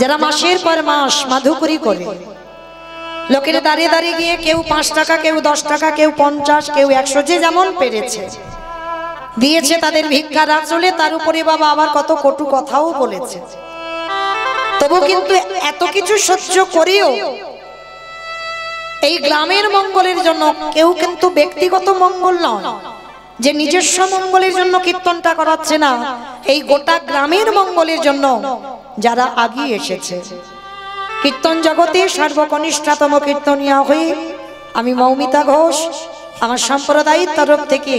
যারা মাসের পর মাস মাধুকরী করে, লোকের দাঁড়িয়ে দাঁড়িয়ে গিয়ে কেউ 5 টাকা, কেউ 10 টাকা, কেউ 50, কেউ 100, যে যেমন পেরেছে দিয়েছে তাদের ভিক্ষার আঁচলে। তার উপরে বাবা আবার কত কটু কথাও বলেছে। তবু কিন্তু এত কিছু সহ্য করেও এই গ্রামের মঙ্গলের জন্য, কেউ কিন্তু ব্যক্তিগত মঙ্গল নয় যে নিজস্ব মঙ্গলের জন্য কীর্তনটা করাচ্ছে না, এই গোটা গ্রামের মঙ্গলের জন্য যারা আগিয়ে এসেছে। কীর্তন জগতে সর্বকনিষ্ঠতম কীর্তনিয়া হয়ে আমি মৌমিতা ঘোষ আমার সম্প্রদায়ের তরফ থেকে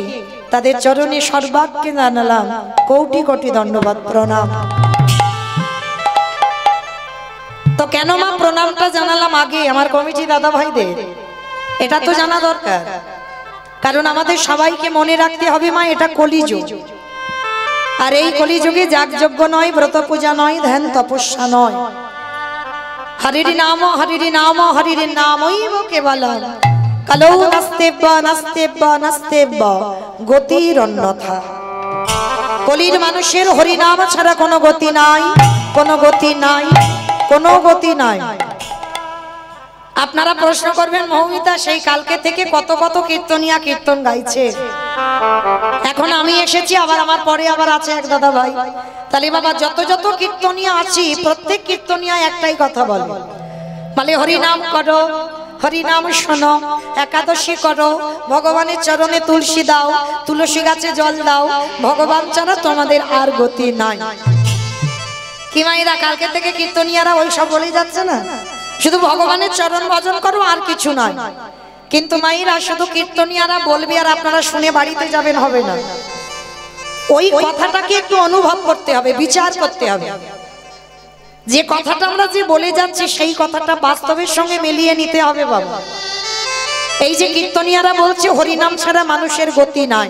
তাদের চরণে সর্বাগ্যে জানালাম কোটি কোটি দণ্ডবত প্রণাম। তো কেন মা প্রণামটা জানালাম আগে আমার কমিটি দাদা ভাইদের, এটা তো জানা দরকার। কারণ আমাদের সবাইকে মনে রাখতে হবে মা, এটা কলিযুগ। আর এই কলিযুগে যাগযজ্ঞ নয়, ব্রত পূজা নয়, ধ্যান তপস্যা নয়, হরির নাম হরির নাম হরির নামৈব কেবলম কালৌ নাস্তেব্য নাস্তেব্য নাস্তেব্য গতির অন্যথা। কলির মানুষের হরিনাম ছাড়া কোনো গতি নাই, কোনো গতি নাই, কোনো গতি নাই। আপনারা প্রশ্ন করবেন মৌমিতা সেই কালকে থেকে কত কত কীর্তনিয়া কীর্তন গাইছে, এখন আমি এসেছি, আবার আমার পরে আবার আছে এক দাদা ভাই। তাহলে বাবা যত যত কীর্তনিয়া আছি প্রত্যেক কীর্তনিয়া একটাই কথা বলে, বলে হরিনাম করো, হরিনাম শোনো, একাদশী করো, ভগবানের চরণে তুলসী দাও, তুলসী গাছে জল দাও, ভগবান ছাড়া তোমাদের আর গতি নাই। কি মাইরা কালকে থেকে কীর্তনিয়ারা ওই সব বলেই যাচ্ছে না, শুধু ভগবানের চরণ ভজন করো আর কিছু নয়। কিন্তু মাইরা শুধু কীর্তনিয়ারা বলবে আর আপনারা শুনে বাড়িতে যাবেন হবে না, ওই কথাটাকে একটু অনুভব করতে হবে, বিচার করতে হবে। যে কথাটা আমরা যে বলে যাচ্ছি সেই কথাটা বাস্তবের সঙ্গে মিলিয়ে নিতে হবে বাবা। এই যে কীর্তনিয়ারা বলছে হরিনাম ছাড়া মানুষের গতি নাই,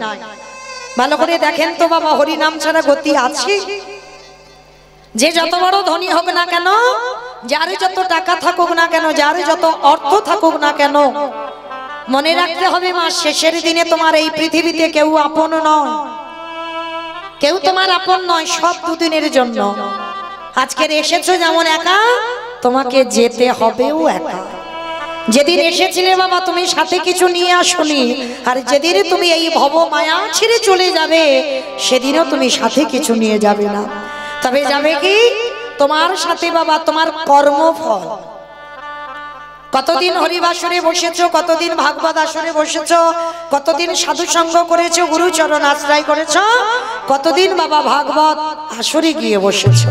ভালো করে দেখেন তো বাবা, হরিনাম ছাড়া গতি আছে? যে যত বড় ধনী হোক না কেন, যার যত টাকা থাকুক না কেন, যার যত অর্থ থাকুক না কেন, মনে রাখতে হবে মা, শেষের দিনে তোমার এই পৃথিবীতে কেউ আপন নয়, কেউ তোমার আপন নয়, সব দুদিনের জন্য। আজকের এসেছো যেমন একা, তোমাকে যেতে হবেও একা। যেদিন এসেছিলে বাবা তুমি সাথে কিছু নিয়ে আসোনি, আর যেদিন তুমি এই ভব মায়া ছেড়ে চলে যাবে সেদিনও তুমি সাথে কিছু নিয়ে যাবে না। তবে যাবে কি তোমার সাথে বাবা তোমার কর্মফল। কতদিন হরিবাসরে বসেছো, কতদিন ভাগবত আসরে বসেছো, কতদিন সাধু সঙ্গ করেছো, গুরুচরণ আশ্রয় করেছো, কতদিন বাবা ভাগবত আসরে গিয়ে বসেছো,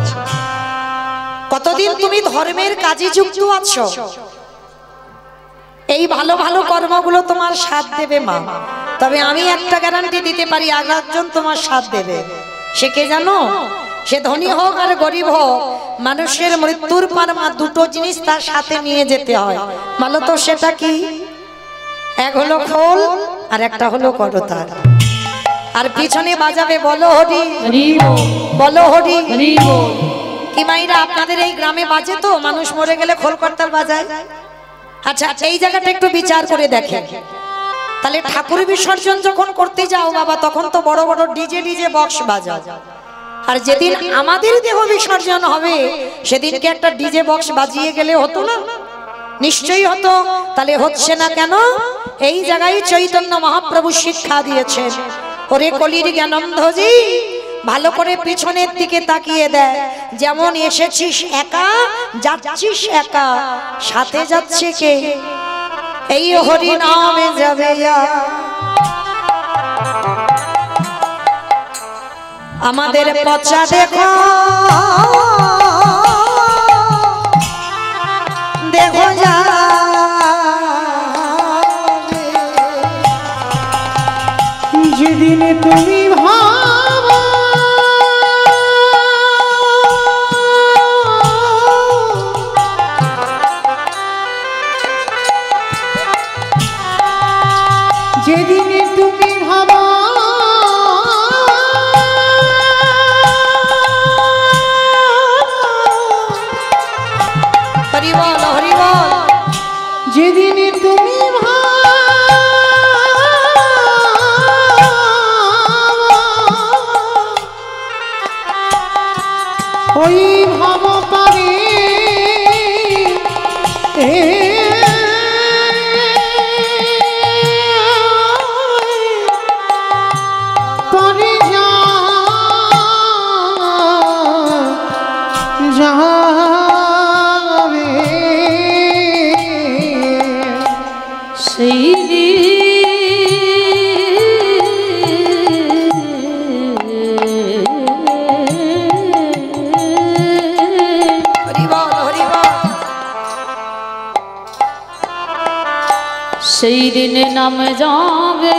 কতদিন তুমি ধর্মের কাজে যুক্ত আছো। এই ভালো ভালো কর্মগুলো তোমার সাথ দেবে মা। তবে আমি একটা গ্যারান্টি দিতে পারি, আরেকজন তোমার সাথ দেবে। সে কে জানো? সে ধনী হোক আর গরিব হোক, মানুষের মৃত্যুর পর মা দুটো জিনিস তার সাথে নিয়ে যেতে হয়। বলো তো সেটা কি? এক হলো খোল আর একটা হলো করতাল। আর পিছনে বাজাবে বলো হরি বলো হরি। কি মাইরা আপনাদের এই গ্রামে বাজে তো? মানুষ মরে গেলে খোল করতাল বাজায়। আচ্ছা এই জায়গাটা একটু বিচার করে দেখেন। তাহলে ঠাকুর বিসর্জন যখন করতে যাও বাবা, তখন তো বড় বড় ডিজে বক্স বাজাও। আর যেদিন আমাদের দেহ বিসর্জন হবে সেদিনকে একটা ডিজে বক্স বাজিয়ে গেলে হতো না? নিশ্চয়ই হতো। তাহলে হচ্ছে না কেন? এই জায়গায় চৈতন্য মহাপ্রভু শিক্ষা দিয়েছেন, ওরে কলির জ্ঞানন্ধজি ভালো করে পিছনের দিকে তাকিয়ে দেয়। যেমন এসেছিস একা, যাচ্ছিস একা, সাথে যাচ্ছে কে? এই হরি নামে যাবে। আমাদের পচা দেখো দেখো যা যেদিন তুমি ভাবো যেদিন তুমি ভাবো পরে যাবে সেই সেই দিনে নাম যাবে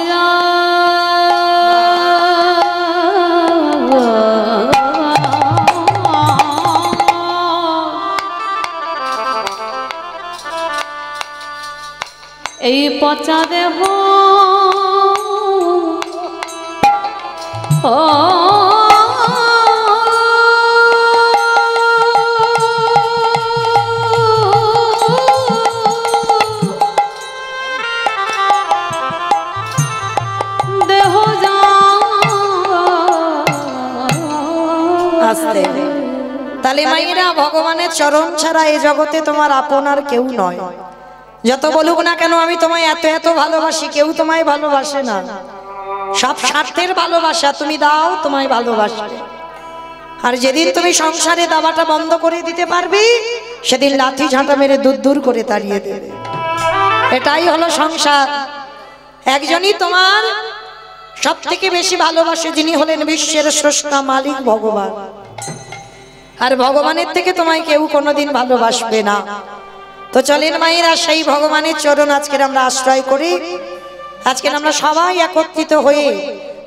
এই পচা দেহ ও দেহ আস্তে তালে মাইরা ভগবানের চরণ ছাড়া এই জগতে তোমার আপন আর কেউ নয়। যত বলুক না কেন আমি তোমায় এত এত ভালোবাসি, কেউ তোমায় ভালোবাসে না। সব স্বার্থের ভালোবাসা, তুমি দাও তোমায় ভালোবাসবে। আর যেদিন তুমি সংসারে দাবাটা বন্ধ করে দিতে পারবি সেদিন লাথি ঝাঁটা মেরে দূর দূর করে তাড়িয়ে দেবে। এটাই হলো সংসার। একজনই তোমার সব থেকে বেশি ভালোবাসে, যিনি হলেন বিশ্বের স্রষ্টা মালিক ভগবান। আর ভগবানের থেকে তোমায় কেউ কোনোদিন ভালোবাসবে না। তো চলেন মায়েরা, সেই ভগবানের চরণ আজকের আমরা আশ্রয় করি। আজকের আমরা সবাই একত্রিত হয়ে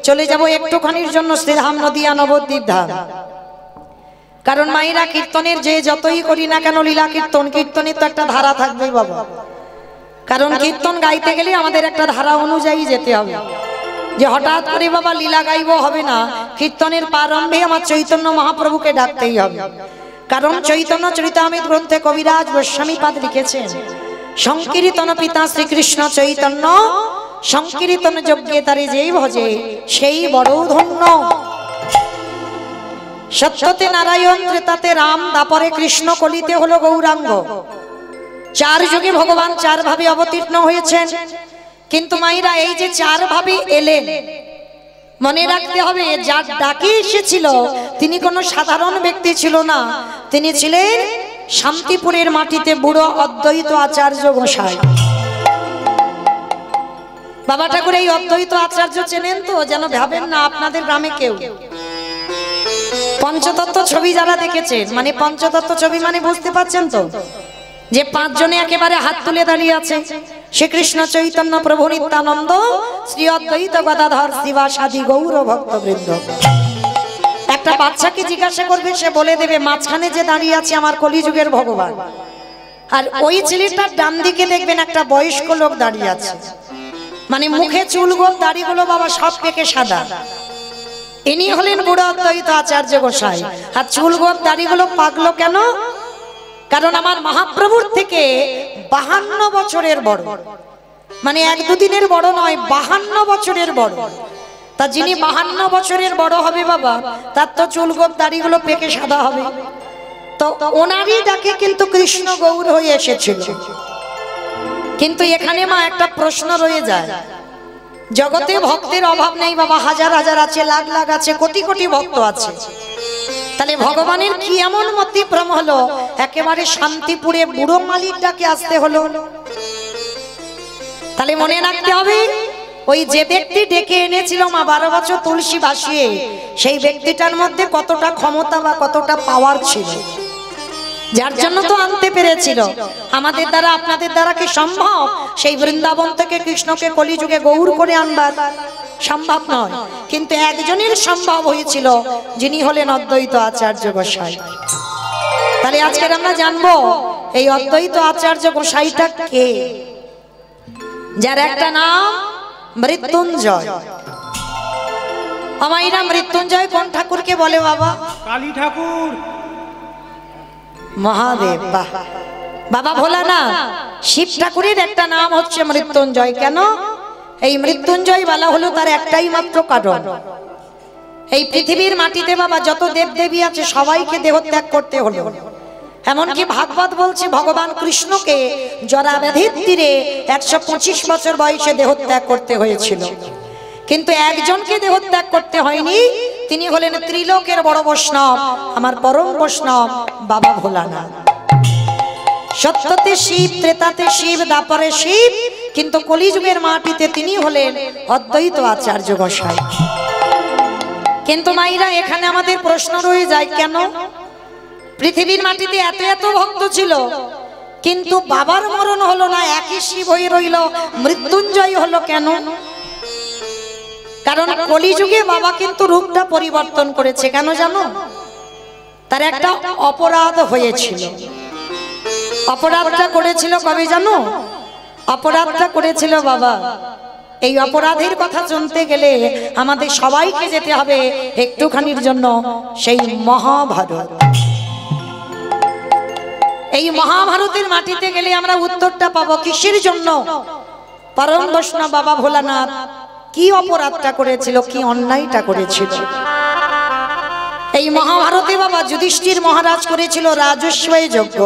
চলে যাব একটুখানির জন্য শ্রীধাম নদিয়া নবদ্বীপ ধাম। কারণ মায়েরা কীর্তনের যে যতই করি না কেন লীলা কীর্তন, কীর্তনের তো একটা ধারা থাকবেই বাবা। কারণ কীর্তন গাইতে গেলে আমাদের একটা ধারা অনুযায়ী যেতে হবে। যে হঠাৎ করে বাবা লীলা গাইব হবে না, কীর্তনের প্রারম্ভে আমার চৈতন্য মহাপ্রভুকে ডাকতেই হবে। কারণ চৈতন্য চরিতামৃত গ্রন্থে কবিরাজ গোস্বামীপাদ লিখেছেন, সংকীর্তন পিতা শ্রীকৃষ্ণ চৈতন্য, সংকীর্তন যজ্ঞে তারে যেই ভজে সেই বড় ধন্য। সত্যতে নারায়ণ, ত্রেতাতে রাম, দাপরে কৃষ্ণ, কলিতে হলো গৌরাঙ্গ। চার যুগে ভগবান চার ভাবে অবতীর্ণ হয়েছেন। কিন্তু মাইরা এই যে চার ভাবে এলেন, মনে রাখতে হবে যার ডাকে এসেছিল তিনি কোনো সাধারণ ব্যক্তি ছিল না। তিনি ছিলেন শান্তিপুরের মাটিতে বুড়ো অদ্বৈত আচার্য গোসাই। বাবা ঠাকুর এই অদ্বৈত আচার্য চেনেন তো? যেন ভাবেন না আপনাদের গ্রামে কেউ। পঞ্চতত্ত্ব ছবি যারা দেখেছেন, মানে পঞ্চতত্ত্ব ছবি মানে বুঝতে পারছেন তো, যে পাঁচজনে একেবারে হাত তুলে দাঁড়িয়ে আছে। শ্রীকৃষ্ণ চৈতন্য প্রভু নিত্যানন্দ, শ্রী অদ্বৈত গদাধর শিবাসাদি গৌর ভক্তবৃন্দ। একটা বাচ্চাকে জিজ্ঞাসা করবে, সে বলে দেবে মাঝখানে যে দাঁড়িয়ে আছে আমার কলিযুগের ভগবান। আর ওই ছেলেটার ডান দিকে দেখবেন একটা বয়স্ক লোক দাঁড়িয়ে আছে, মানে মুখে চুলগোল দাড়িগুলো বাবা সব পেকে সাদা। ইনি হলেন বুড়ো অদ্বৈত আচার্য গোসাই। আর চুলগোল দাড়িগুলো পাকলো কেন? কারণ আমার মহাপ্রভুর থেকে 52 বছরের বড়, মানে এক দুদিনের বড় নয়, 52 বছরের বড়। তা যিনি 52 বছরের বড় হবে বাবা, তার তো চুলগোপ দাড়িগুলো পেকে সাদা হবে। তো ওনারই ডাকে কিন্তু কৃষ্ণ গৌর হয়ে এসেছিল। কিন্তু এখানে মা একটা প্রশ্ন রয়ে যায়, জগতে ভক্তের অভাব নেই বাবা, হাজার হাজার আছে, লাখ লাখ আছে, কোটি কোটি ভক্ত আছে। তাহলে ভগবানের কি এমন মতিভ্রম হলো একেবারে শান্তিপুরে বুড়ো মালিক ডাকে আসতে হলো? তাহলে মনে রাখতে হবে, ওই যে ব্যক্তি ডেকে এনেছিল মা 12 বছর তুলসী ভাসিয়ে, সেই ব্যক্তিটার মধ্যে কতটা ক্ষমতা বা কতটা পাওয়ার ছিল, যার জন্য তো আনতে পেরেছিল। আমাদের দ্বারা আপনাদের দ্বারা কি সম্ভব সেই বৃন্দাবন থেকে কৃষ্ণকে কলিযুগে গৌর করে আনবার? সম্ভব নয়। কিন্তু একজনের সম্ভব হয়েছিল, যিনি হলেন অদ্বৈত আচার্য গোসাই। তাহলে আজকে আমরা জানবো এই অদ্বৈত আচার্য গোসাইটা কে, যার একটা নাম মৃত্যুঞ্জয়। আমাইরা মৃত্যুঞ্জয় কোন ঠাকুরকে বলে বাবা? কালী ঠাকুর, মহাদেব। বাহ, বাবা ভোলা না, শিব ঠাকুরের একটা নাম হচ্ছে মৃত্যুঞ্জয়। কেন এই মৃত্যুঞ্জয় বলা হলো? তার একটাই মাত্র কারণ, এই পৃথিবীর মাটিতে বাবা যত দেব দেবী আছে সবাইকে দেহত্যাগ করতে হলো। এমনকি ভাগবত বলছে ভগবান কৃষ্ণকে জরা ব্যাধির তীরে 125 বছর বয়সে দেহত্যাগ করতে হয়েছিল, কিন্তু একজনকে দেহত্যাগ করতে হয়নি, তিনি হলেন ত্রিলোকের বড় বৈষ্ণব, আমার পরম বৈষ্ণব বাবা ভোলানাথ। সত্যতে শিব, ত্রেতাতে শিব, দ্বাপরে শিব, কিন্তু কলিযুগের মাটিতে তিনি হলেন অদ্বৈত আচার্য গোসাই। কিন্তু মাইরা এখানে আমাদের প্রশ্ন রয়ে যায়, কেন পৃথিবীর মাটিতে এত এত ভক্ত ছিল কিন্তু বাবার মরণ হলো না, একই শিব হয়ে রইল, মৃত্যুঞ্জয় হলো কেন? কারণ কলিযুগে বাবা কিন্তু রূপটা পরিবর্তন করেছে। কেন জানো? তার একটা অপরাধ হয়েছিল। অপরাধটা করেছিল কবে জানো? অপরাধটা করেছিল বাবা। এই অপরাধের কথা শুনতে গেলে আমাদের সবাইকে যেতে হবে একটুখানির জন্য সেই মহাভারত। এই মহাভারতের মাটিতে গেলে আমরা উত্তরটা পাবো কিসের জন্য পরম বৈষ্ণব বাবা ভোলানাথ কি অপরাধটা করেছিল, কি অন্যায়টা করেছিল। এই মহাভারতে বাবা যুধিষ্ঠির মহারাজ করেছিল রাজস্বী যজ্ঞ।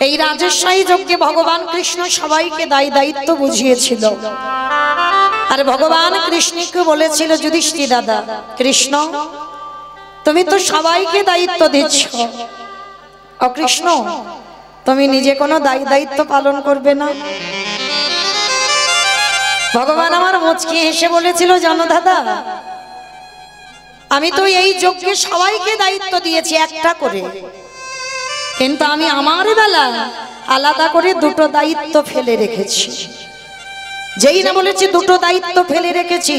এই রাজস্বী যজ্ঞে ভগবান কৃষ্ণ সবাইকে দায়িত্ব বুঝিয়েছিল, আর ভগবান কৃষ্ণকে বলেছিল, যুধিষ্ঠির দাদা কৃষ্ণ তুমি তো সবাইকে দায়িত্ব দিচ্ছ, ও কৃষ্ণ তুমি নিজে কোনো দায়িত্ব পালন করবে না? ভগবান আমার মুচকি হেসে বলেছিল, জানো দাদা আমি তো এই যজ্ঞে সবাইকে দায়িত্ব দিয়েছি একটা করে, কিন্তু আমি আমার বেলা আলাদা করে দুটো দায়িত্ব ফেলে রেখেছি। যেই না বলেছি দুটো দায়িত্ব ফেলে রেখেছি,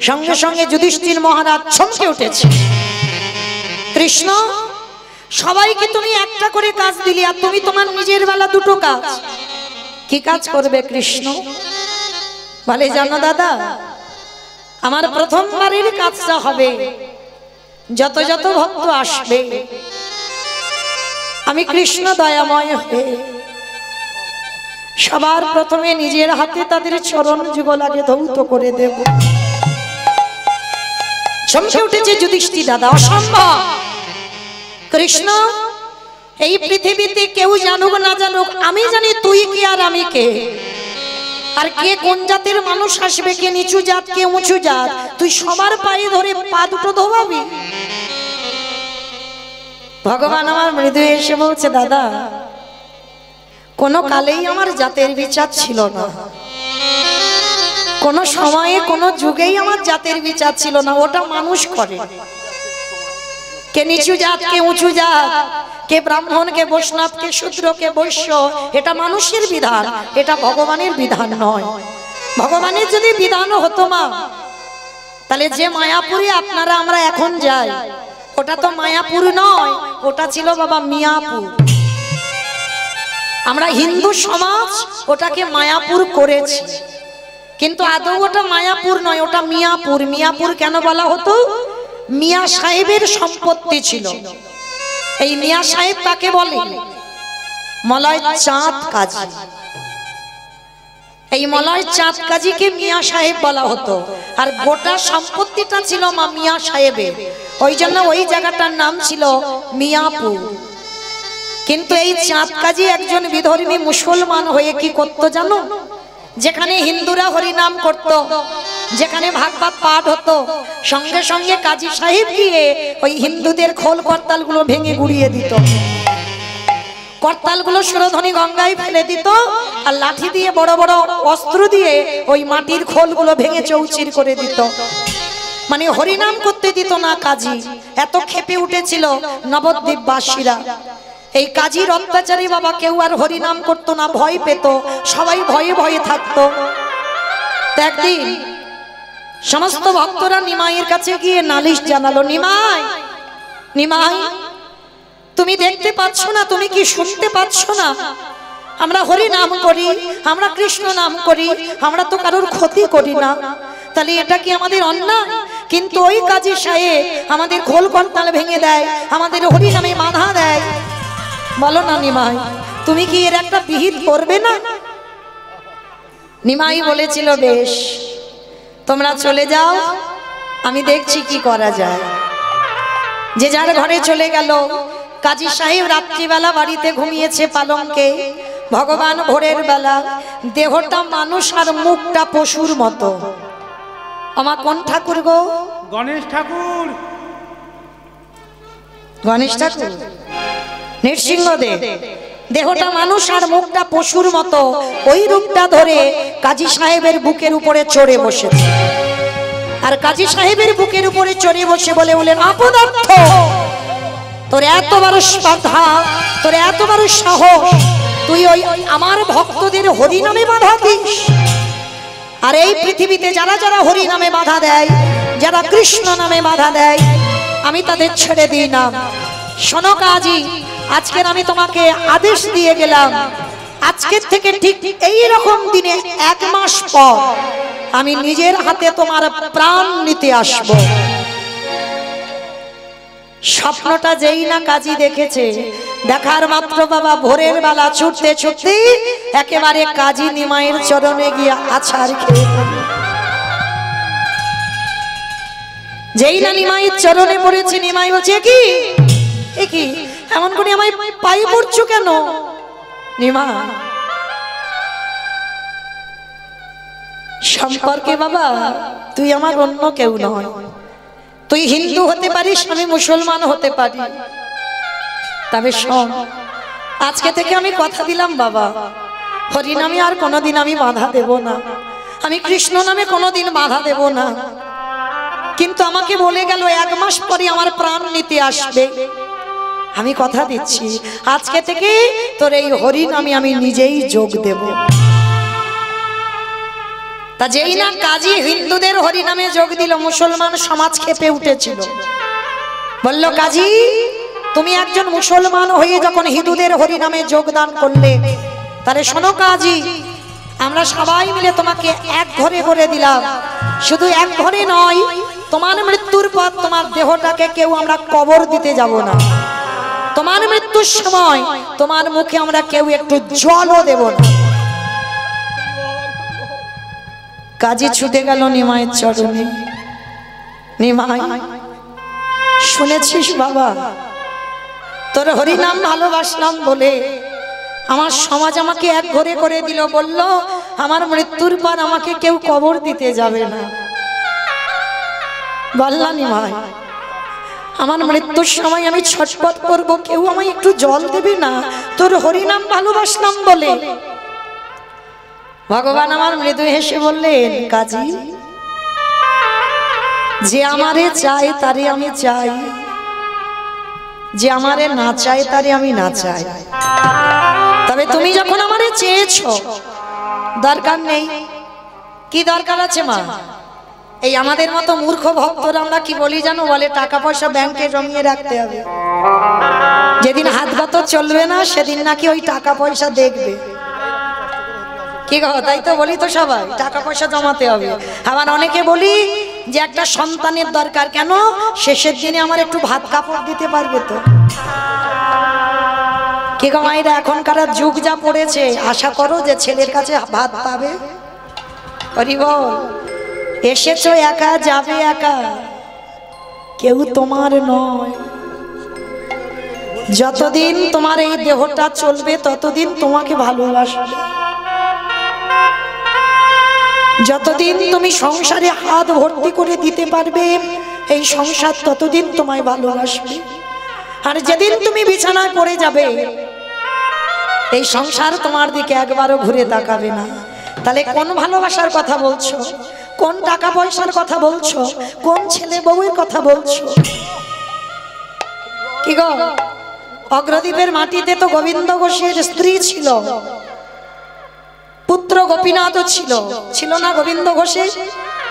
সঙ্গে সঙ্গে যুধিষ্ঠির মহারাজ চমকে উঠেছে। কৃষ্ণ সবাইকে তুমি একটা করে কাজ দিলে, আর তুমি তোমার নিজের বেলা দুটো কাজ, কি কাজ করবে কৃষ্ণ? বলে জানো দাদা আমার প্রথমবারের কাজটা হবে যত যত ভক্ত আসবে আমি কৃষ্ণ দয়াময় হয়ে সবার প্রথমে নিজের হাতে তাদের চরণ যুগলাকে ধৌত করে দেব। চমকে উঠেছে যুধিষ্ঠির দাদা, অসম্ভব কৃষ্ণ, এই পৃথিবীতে কেউ জানুক না জানুক আমি জানি তুই কি আর আমি কে, আর কে কোন জাতের মানুষ আসবে, কে নিচু জাত কে উঁচু জাত, তুই সবার পায়ে ধরে পা দুটো ধোবাবি? ভগবান আমার মৃদু এসে বলছে, দাদা কোন কালেই আমার জাতের বিচার ছিল না, কোন সময়ে কোন যুগেই আমার জাতের বিচার ছিল না, ওটা মানুষ করে। কে নিচু জাত কে উঁচু জাত, কে ব্রাহ্মণ কে বৈষ্ণব কে শূদ্র কে বৈশ্য, এটা মানুষের বিধান, এটা ভগবানের বিধান নয়। ভগবানের যদি বিধানও হতো মা, তাহলে যে মায়াপুরে আপনারা আমরা এখন যাই ওটা তো মায়াপুর নয়, ওটা ছিল বাবা মিয়াপুর। আমরা হিন্দু সমাজ ওটাকে মায়াপুর করেছি, কিন্তু আদৌ ওটা মায়াপুর নয়, ওটা মিয়াপুর। মিয়াপুর কেন বলা হতো? মিয়া সাহেবের সম্পত্তি ছিল। এই মিয়া সাহেব তাকে বলে মলয় চাঁদ কাজী। এই মলয় চাঁদ কাজীকে মিয়া সাহেব বলা হতো, আর গোটা সম্পত্তিটা ছিল মা মিয়া সাহেবের, ওই জন্য ওই জায়গাটার নাম ছিল মিয়াপুর। কিন্তু এই চাঁদ কাজী একজন বিধর্মী মুসলমান হয়ে কি করতো জানো? যেখানে হিন্দুরা হরিনাম করত, যেখানে ভাগবত পাঠ হতো, সঙ্গে সঙ্গে কাজী সাহেব গিয়ে ওই হিন্দুদের খোল করতালগুলো ভেঙে গুড়িয়ে দিত, করতালগুলো সুরধ্বনি গঙ্গায় ফেলে দিত, আর লাঠি দিয়ে বড় বড় অস্ত্র দিয়ে ওই মাটির খোলগুলো ভেঙে চৌচির করে দিত। মানে হরিনাম করতে দিত না কাজী, এত ক্ষেপে উঠেছিল নবদ্বীপবাসীরা। এই কাজীর অত্যাচারী বাবা কেউ আর হরিনাম করতো না, ভয় পেত, সবাই ভয়ে ভয়ে থাকতো। একদিন সমস্ত ভক্তরা নিমাইয়ের কাছে গিয়ে নালিশ জানালো, নিমাই নিমাই তুমি দেখতে পাচ্ছ না, তুমি কি শুনতে পাচ্ছ না, আমরা হরি নাম করি, আমরা কৃষ্ণ নাম করি, আমরা তো কারোর ক্ষতি করি না, তাহলে এটা কি আমাদের অন্যায়? কিন্তু ওই কাজী সাহেব আমাদের খোল করতাল ভেঙে দেয়, আমাদের হরি নামে বাধা দেয়। বলো না নিমাই তুমি কি এর একটা বিহিত করবে না? নিমাই বলেছিল, বেশ তোমরা চলে যাও, আমি দেখছি কি করা যায়। যে যার ঘরে চলে গেল। কাজী সাহেব রাত্রিবেলা বাড়িতে ঘুমিয়েছে পালঙ্কে, ভগবান ভোরের বেলা দেহটা মানুষ আর মুখটা পশুর মতো। আমার কোন ঠাকুর গো? গণেশ ঠাকুর। গণেশ ঠাকুর, নৃসিংহদেব। দেহটা মানুষ আর মুখটা পশুর মতো, ওই রূপটা ধরে কাজী সাহেবের বুকের উপরে চড়ে বসেছে। আর কাজী সাহেবের বুকের উপরে চড়ে বসে বলে বলেন, অপদার্থ, তোর এত বড় স্পর্ধা, তোর এত বড় সাহস, তুই ওই আমার ভক্তদের হরি নামে বাধা দিস। আর এই পৃথিবীতে যারা যারা হরি নামে বাধা দেয়, যারা কৃষ্ণ নামে বাধা দেয়, আমি তাদের ছেড়ে দিই না। শোনো কাজী, আজকের আমি তোমাকে আদেশ দিয়ে গেলাম, আজকের থেকে ঠিক এই রকম দিনে 1 মাস পর আমি নিজের হাতে তোমার প্রাণ নিতে আসব। স্বপ্নটা যেই না কাজী দেখেছে, দেখার মাত্র বাবা ভোরের বেলা ছুটতে ছুটতে একেবারে কাজী নিমাইয়ের চরণে গিয়ে আছাড় খেয়ে পড়ল। যেই না নিমাইয়ের চরণে পড়েছে, নিমাই বলছে, কি এ কি এমন করে আমায় পায়ে পড়ছো কেন? নিমা সম্পর্কে বাবা তুই আমার অন্য কেউ নয়। তুই হিন্দু হতে পারিস, আমি মুসলমান হতে পারি, তবে শোন, আজকে থেকে আমি কথা দিলাম বাবা, হরি নামে আর কোনোদিন আমি বাধা দেব না, আমি কৃষ্ণ নামে কোনোদিন বাধা দেব না। কিন্তু আমাকে বলে গেল 1 মাস পরে আমার প্রাণ নিতে আসবে। আমি কথা দিচ্ছি, আজকে থেকে তোর এই হরি নামে আমি নিজেই যোগ দেব। তা যেই না কাজী হিন্দুদের হরি নামে যোগ দিল, মুসলমান সমাজ খেপে উঠেছিল। বলল, কাজী তুমি একজন মুসলমান হয়ে যখন হিন্দুদের হরি নামে যোগদান করলে, তাহলে শোনো কাজী, আমরা সবাই মিলে তোমাকে এক ঘরে করে দিলাম। শুধু এক ঘরে নয়, তোমার মৃত্যুর পর তোমার দেহটাকে কেউ আমরা কবর দিতে যাব না। তোমার মৃত্যুর সময় তোমার মুখে আমরা কেউ একটু জলও দেব না। কাজী ছুটে গেল নিমাইয়ের চরণে। নিমাই, শুনেছিস বাবা, তোর হরি নাম ভালোবাসলাম বলে আমার সমাজ আমাকে এক ঘরে করে দিল, বলল আমার মৃত্যুর পর আমাকে কেউ কবর দিতে যাবে না। বললাম নিমাই, আমার মৃত্যুর সময় আমি ছটফট করব, কেউ আমায় একটু জল দেবে না তোর হরি নাম ভালোবাসলাম বলে? ভগবান আমার মৃদু হেসে বললেন, কাজী যে আমারে চাই তারে আমি চাই, যে আমারে না চাই তারে আমি না চাই। তবে তুমি যখন আমারে চেয়েছো, দরকার নেই। কি দরকার আছে মা? এই আমাদের মতো মূর্খ ভক্তরা আমরা কি বলি জানো? বলে টাকা পয়সা ব্যাংকে জমিয়ে রাখতে হবে, যেদিন হাতগত চলবে না সেদিন নাকি ওই টাকা পয়সা দেখবে। কি গো, তাই তো বলি তো সবাই, টাকা পয়সা জমাতে হবে। আবার অনেকে বলি যে একটা সন্তানের দরকার, কেন? শেষের দিনে আমার একটু ভাত কাপড় দিতে পারবে তো। কি গো মায়েরা, এখনকার যুগ যা পড়েছে, আশা করো যে ছেলের কাছে ভাত পাবে। হরি বল। এসেছো একা, যাবে একা, কেউ তোমার নয়। যতদিন তোমার এই দেহটা চলবে ততদিন তোমাকে ভালোবাসবে। যতদিন তুমি সংসারে হাত ভর্তি করে দিতে পারবে, এই সংসার ততদিন তোমায় ভালোবাসবে। আর যেদিন তুমি বিছানায় পড়ে যাবে, এই সংসার তোমার দিকে একবারও ঘুরে তাকাবে না। তাহলে কোন ভালোবাসার কথা বলছো? কোন টাকা পয়সার কথা বলছো? কোন ছেলে বউয়ের কথা বলছো? কি গো, অগ্রদ্বীপের মাটিতে তো গোবিন্দ ঘোষের স্ত্রী ছিল, পুত্র গোপীনাথ ছিল, ছিল না গোবিন্দ ঘোষের?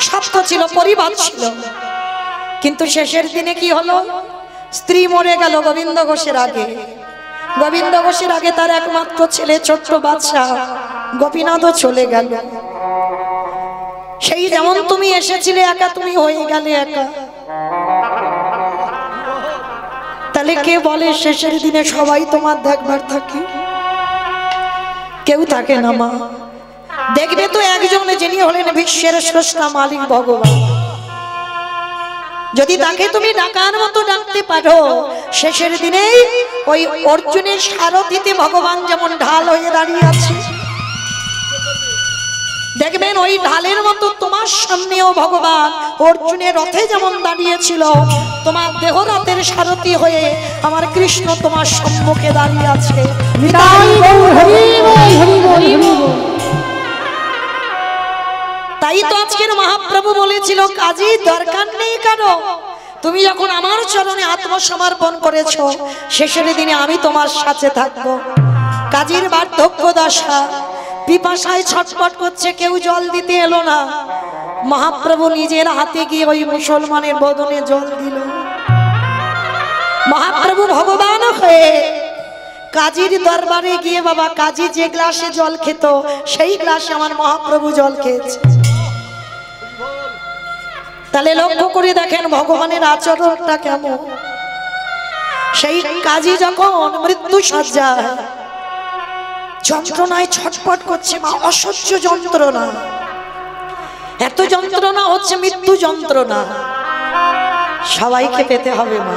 সব তো ছিল, পরিবার ছিল। কিন্তু শেষের দিনে কি হলো? স্ত্রী মরে গেল গোবিন্দ ঘোষের আগে। গোবিন্দ ঘোষের আগে তার একমাত্র ছেলে ছোট্ট বাচ্চা গোপীনাথও চলে গেল। সেই যেমন তুমি এসেছিলে একা, তুমি হয়ে গেলে একা। তাহলে কে বলে শেষের দিনে সবাই তোমার দেখবার থাকে? কেউ থাকে না মা। দেখবে তো একজন, যিনি হলেন বিশ্বের স্রষ্টা মালিক ভগবান। যদি তাকে তুমি ডাকার মতো ডাকতে পারো, শেষের দিনেই ওই অর্জুনের সারথিতে ভগবান যেমন ঢাল হয়ে দাঁড়িয়ে আছে, দেখবেন ওই ঢালের মতো তোমার সামনেও ভগবান অর্জুনের রথে যেমন দাঁড়িয়েছিল, তোমার দেহ রথের সারথি হয়ে আমার কৃষ্ণ তোমার সম্মুখে দাঁড়িয়ে আছে। তাই তো আজকের মহাপ্রভু বলেছিল, কাজী দরকার নেই কারো, তুমি যখন আমার চরণে আত্মসমর্পণ করেছো, শেষের দিনে আমি তোমার সাথে থাকবো। কাজীর বার্ধক্য দশা, পিপাসায় ছটফট করছে, কেউ জল দিতে এলো না, মহাপ্রভু নিজের হাতে গিয়ে ওই মুসলমানের বদনে জল দিল। মহাপ্রভু ভগবান হয়ে কাজীর দরবারে গিয়ে, বাবা কাজী যে গ্লাসে জল খেত সেই গ্লাসে আমার মহাপ্রভু জল খেয়েছে। তাহলে লক্ষ্য করে দেখেন ভগবানের আচরণটা কেমন। সেই কাজী যখন মৃত্যু সজ্জায় যন্ত্রণায় ছটফট করছে, মা অসহ্য যন্ত্রণা, এত যন্ত্রণা হচ্ছে, মৃত্যু যন্ত্রণা, সবাইকে পেতে হবে মা,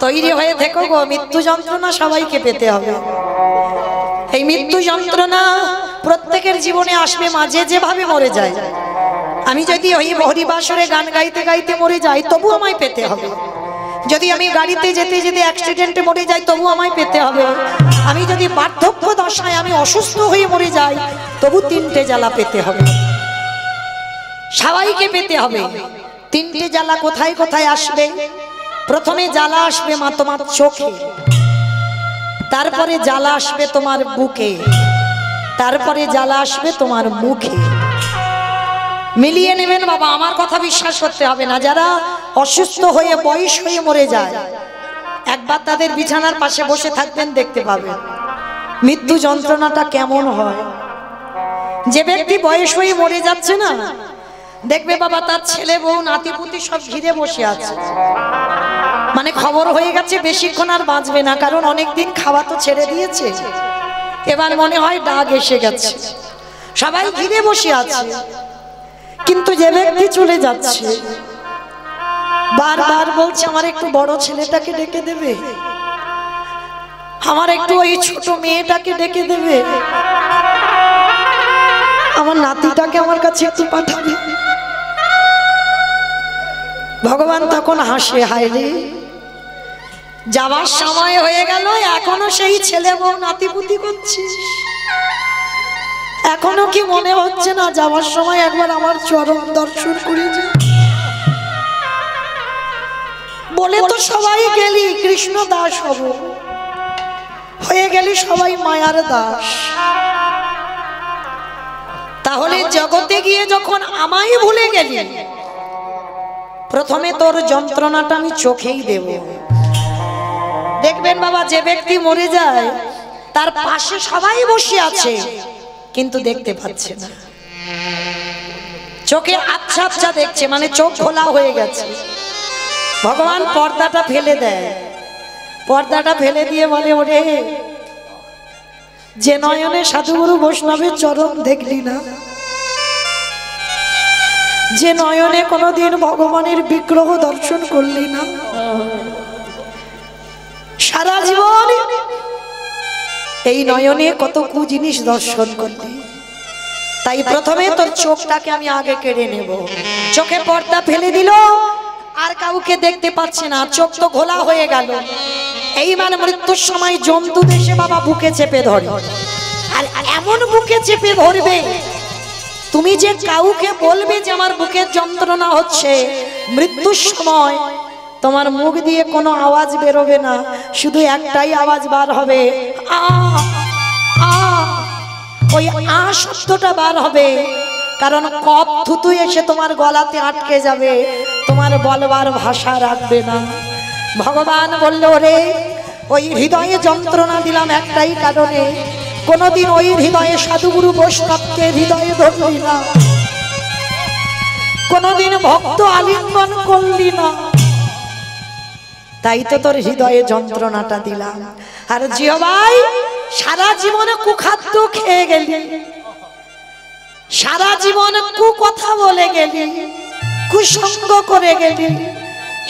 তৈরি হয়ে থেকো গো, মৃত্যু যন্ত্রণা সবাইকে পেতে হবে। এই মৃত্যু যন্ত্রণা প্রত্যেকের জীবনে আসবে মা, যে যেভাবে মরে যায়। আমি যদি ওই হরিবাসরে গান গাইতে গাইতে মরে যাই তবু আমায় পেতে হবে, যদি আমি গাড়িতে যেতে যেতে অ্যাক্সিডেন্টে মরে যাই তবু আমায় পেতে হবে, আমি যদি বার্ধক্য দশায় আমি অসুস্থ হয়ে মরে যাই তবু তিনটে জ্বালা পেতে হবে, সবাইকে পেতে হবে। তিনটে জ্বালা কোথায় কোথায় আসবে? প্রথমে জ্বালা আসবে মা তোমার চোখে, তারপরে জ্বালা আসবে তোমার বুকে, তারপরে জ্বালা আসবে তোমার মুখে। মিলিয়ে নেবেন বাবা, আমার কথা বিশ্বাস করতে হবে না। যারা অসুস্থ হয়ে বয়স হয়ে মরে যায়, একবার তাদের বিছানার পাশে বসে থাকবেন, দেখতে পাবেন মৃত্যু যন্ত্রণাটা কেমন হয়। যে ব্যক্তি বয়স হয়ে মরে যাচ্ছে না, দেখবে বাবা তার ছেলে বউ নাতিপুতি সব ঘিরে বসে আছে, মানে খবর হয়ে গেছে বেশিক্ষণ আর বাঁচবে না, কারণ অনেকদিন খাওয়া তো ছেড়ে দিয়েছে, এবার মনে হয় ডাক এসে গেছে, সবাই ঘিরে বসে আছে। কিন্তু যে ব্যক্তি চলে যাচ্ছে বারবার বলছে আমার একটু বড় ছেলেটাকে ডেকে দেবে, আমার একটু ওই ছোট মেয়েটাকে ডেকে দেবে, আমার নাতিটাকে আমার কাছে একটু পাঠাবে। ভগবান তখন হাসে, হায় রে, যাওয়ার সময় হয়ে গেল, এখনো সেই ছেলে বউ নাতিপুতি করছিস, এখনো কি মনে হচ্ছে না যাওয়ার সময় একবার আমার চরণ দর্শন করে যা? বলে তো সবাই গেলি কৃষ্ণ দাস হব, হয়ে গেলি সবাই মায়ার দাস, তাহলে জগতে গিয়ে যখন আমায় ভুলে গেলি, প্রথমে তোর যন্ত্রণাটা আমি চোখেই দেব। দেখবেন বাবা, যে ব্যক্তি মরে যায় তার পাশে সবাই বসে আছে কিন্তু দেখতে পাচ্ছে না, চোখে আচ্ছা আচ্ছা দেখছে, মানে চোখ খোলা হয়ে গেছে। ভগবান পর্দাটা ফেলে দেয়, পর্দাটা ফেলে দিয়ে বলে, ওরে যে নয়নে সাধুগুরু বৈষ্ণবের চরণ দেখলি না, যে নয়নে কোনোদিন ভগবানের বিগ্রহ দর্শন করলি না, সারা জীবন এই নয়নে কত কু জিনিস দর্শন করলি, তাই প্রথমে তোর চোখটাকে আমি আগে কেড়ে নেব। চোখে পর্দা ফেলে দিল, আর কাউকে দেখতে পাচ্ছে না, চোখ তো ঘোলা হয়ে গেল। এই মানে মৃত্যুর সময় জন্তু দেশে বাবা বুকে চেপে ধরে, আর এমন বুকে চেপে ধরবে, তুমি যে কাউকে বলবে যে আমার বুকের যন্ত্রণা হচ্ছে, মৃত্যুর সময় তোমার মুখ দিয়ে কোনো আওয়াজ বেরোবে না, শুধু একটাই আওয়াজ বার হবে, আ আ, ওই আ শব্দটা বার হবে, কারণ কপ থুতু এসে তোমার গলাতে আটকে যাবে, তোমার বলবার ভাষা রাখবে না। ভগবান বলল, রে ওই হৃদয়ে যন্ত্রণা দিলাম একটাই কারণে, কোনদিন ওই হৃদয়ে সাধুগুরু বৈষ্ণবকে হৃদয়ে ধরলি না, কোনদিন ভক্ত আলিঙ্গন করলি না, তাই তো তোর হৃদয়ে যন্ত্রণাটা দিলাম। আর জিও ভাই, সারা জীবনে কুখাদ্য খেয়ে গেলি, সারা জীবন কু কথা বলে গেলি, কুসঙ্গ করে গেলি,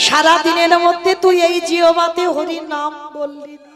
সারা দিনের মধ্যে তুই এই জিওবাতে হরি নাম বললি না।